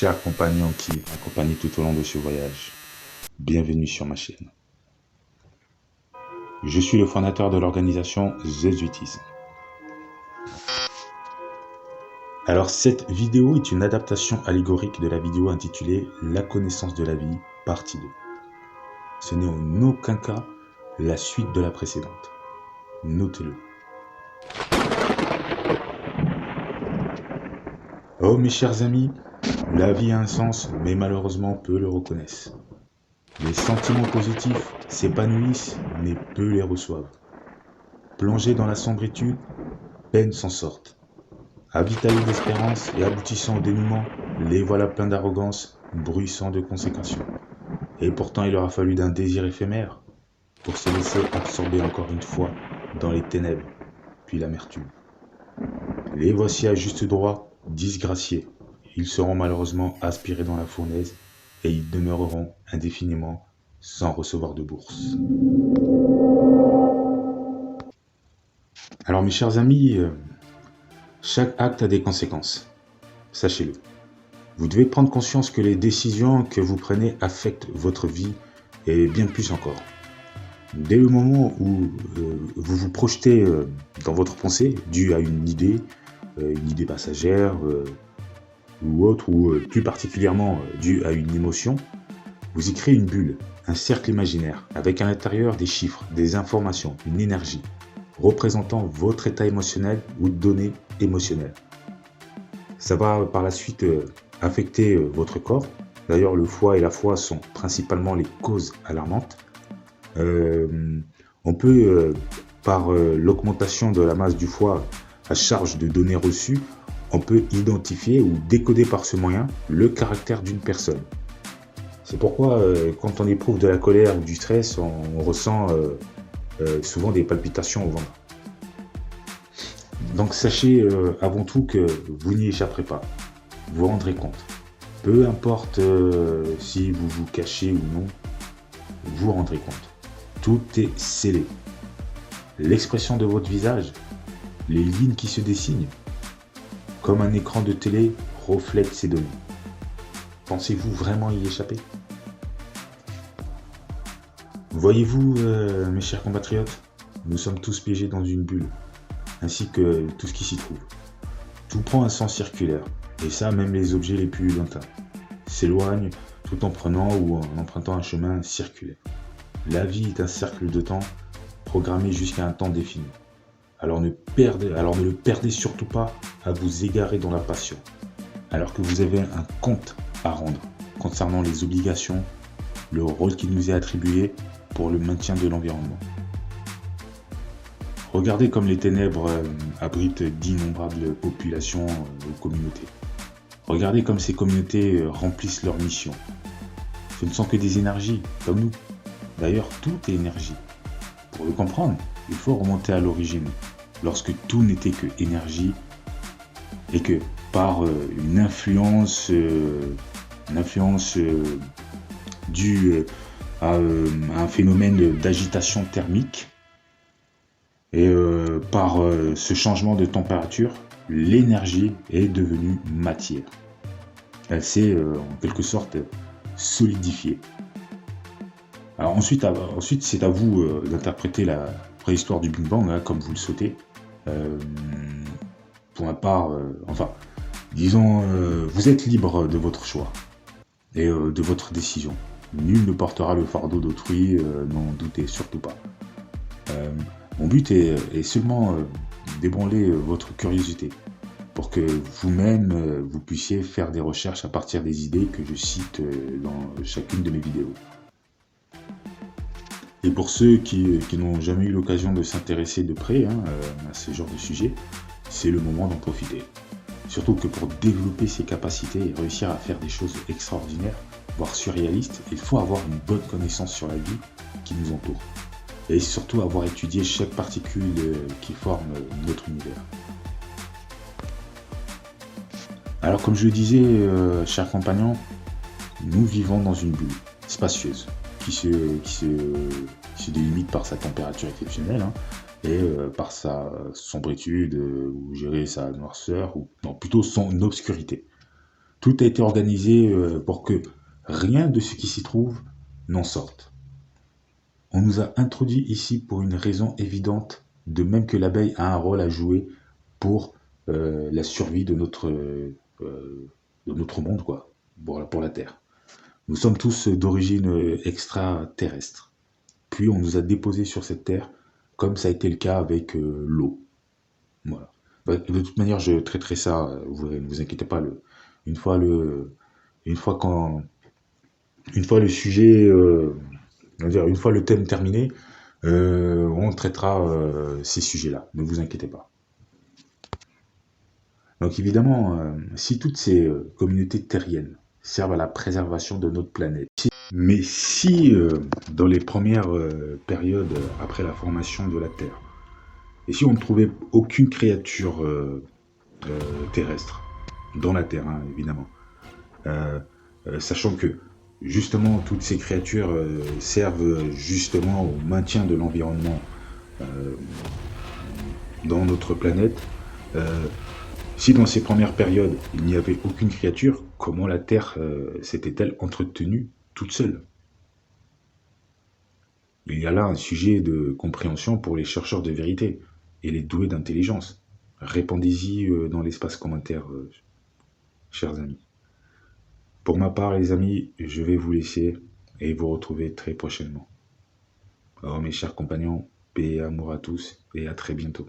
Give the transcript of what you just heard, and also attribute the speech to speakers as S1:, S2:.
S1: chers compagnons qui m'accompagnent tout au long de ce voyage. Bienvenue sur ma chaîne. Je suis le fondateur de l'organisation Jésuitisme. Alors cette vidéo est une adaptation allégorique de la vidéo intitulée La connaissance de la vie, partie 2. Ce n'est en aucun cas la suite de la précédente. Notez-le. Oh mes chers amis, la vie a un sens, mais malheureusement peu le reconnaissent. Les sentiments positifs s'épanouissent, mais peu les reçoivent. Plongés dans la sombritude, peine s'en sortent. Avitaillés d'espérance et aboutissant au dénouement, les voilà pleins d'arrogance, bruissant de consécration. Et pourtant il leur a fallu d'un désir éphémère pour se laisser absorber encore une fois dans les ténèbres, puis l'amertume. Les voici à juste droit, disgraciés. Ils seront malheureusement aspirés dans la fournaise et ils demeureront indéfiniment sans recevoir de bourse. Alors mes chers amis, chaque acte a des conséquences, sachez-le. Vous devez prendre conscience que les décisions que vous prenez affectent votre vie et bien plus encore. Dès le moment où vous vous projetez dans votre pensée, due à une idée passagère ou autre, ou plus particulièrement due à une émotion, vous y créez une bulle, un cercle imaginaire, avec à l'intérieur des chiffres, des informations, une énergie, représentant votre état émotionnel ou données émotionnelles. Ça va par la suite affecter votre corps. D'ailleurs, le foie et la foi sont principalement les causes alarmantes. On peut, par l'augmentation de la masse du foie à charge de données reçues, on peut identifier ou décoder par ce moyen le caractère d'une personne. C'est pourquoi quand on éprouve de la colère ou du stress, on ressent souvent des palpitations au ventre. Donc sachez avant tout que vous n'y échapperez pas. Vous vous rendrez compte. Peu importe si vous vous cachez ou non, vous vous rendrez compte. Tout est scellé. L'expression de votre visage, les lignes qui se dessinent, comme un écran de télé, reflète ces données. Pensez-vous vraiment y échapper ? Voyez-vous, mes chers compatriotes, nous sommes tous piégés dans une bulle, ainsi que tout ce qui s'y trouve. Tout prend un sens circulaire, et ça, même les objets les plus lointains s'éloignent tout en prenant ou en empruntant un chemin circulaire. La vie est un cercle de temps programmé jusqu'à un temps défini. Alors ne le perdez surtout pas à vous égarer dans la passion, alors que vous avez un compte à rendre concernant les obligations, le rôle qui nous est attribué pour le maintien de l'environnement. Regardez comme les ténèbres abritent d'innombrables populations ou communautés. Regardez comme ces communautés remplissent leur mission. Ce ne sont que des énergies, comme nous. D'ailleurs, tout est énergie. Pour le comprendre, il faut remonter à l'origine, lorsque tout n'était que énergie, et que par une influence due à un phénomène d'agitation thermique, et par ce changement de température, l'énergie est devenue matière. Elle s'est en quelque sorte solidifiée. Alors ensuite c'est à vous d'interpréter la préhistoire du Big Bang comme vous le souhaitez. Pour ma part, disons, vous êtes libre de votre choix et de votre décision. Nul ne portera le fardeau d'autrui, n'en doutez surtout pas. Mon but est seulement d'ébranler votre curiosité pour que vous-même vous puissiez faire des recherches à partir des idées que je cite dans chacune de mes vidéos. Et pour ceux qui n'ont jamais eu l'occasion de s'intéresser de près à ce genre de sujet, c'est le moment d'en profiter. Surtout que pour développer ses capacités et réussir à faire des choses extraordinaires, voire surréalistes, il faut avoir une bonne connaissance sur la vie qui nous entoure. Et surtout avoir étudié chaque particule qui forme notre univers. Alors comme je le disais, chers compagnons, nous vivons dans une bulle spacieuse qui se délimite par sa température exceptionnelle et par sa sombritude ou gérer sa noirceur, ou non, plutôt son obscurité. Tout a été organisé pour que rien de ce qui s'y trouve n'en sorte. On nous a introduit ici pour une raison évidente, de même que l'abeille a un rôle à jouer pour la survie de notre monde, quoi, pour la Terre. Nous sommes tous d'origine extraterrestre. Puis on nous a déposés sur cette Terre, comme ça a été le cas avec l'eau. Voilà. Bah, de toute manière, je traiterai ça, ne vous inquiétez pas, une fois le, une fois quand, une fois le sujet, on va dire, une fois le thème terminé, on traitera ces sujets-là. Ne vous inquiétez pas. Donc évidemment, si toutes ces communautés terriennes servent à la préservation de notre planète, mais si dans les premières périodes après la formation de la Terre, et si on ne trouvait aucune créature terrestre dans la Terre, hein, évidemment, sachant que justement toutes ces créatures servent justement au maintien de l'environnement euh, dans notre planète, euh, si dans ces premières périodes il n'y avait aucune créature, comment la Terre s'était-elle entretenue toute seule? Il y a là un sujet de compréhension pour les chercheurs de vérité et les doués d'intelligence. Répondez-y dans l'espace commentaire, chers amis. Pour ma part, les amis, je vais vous laisser et vous retrouver très prochainement. Alors mes chers compagnons, paix et amour à tous et à très bientôt.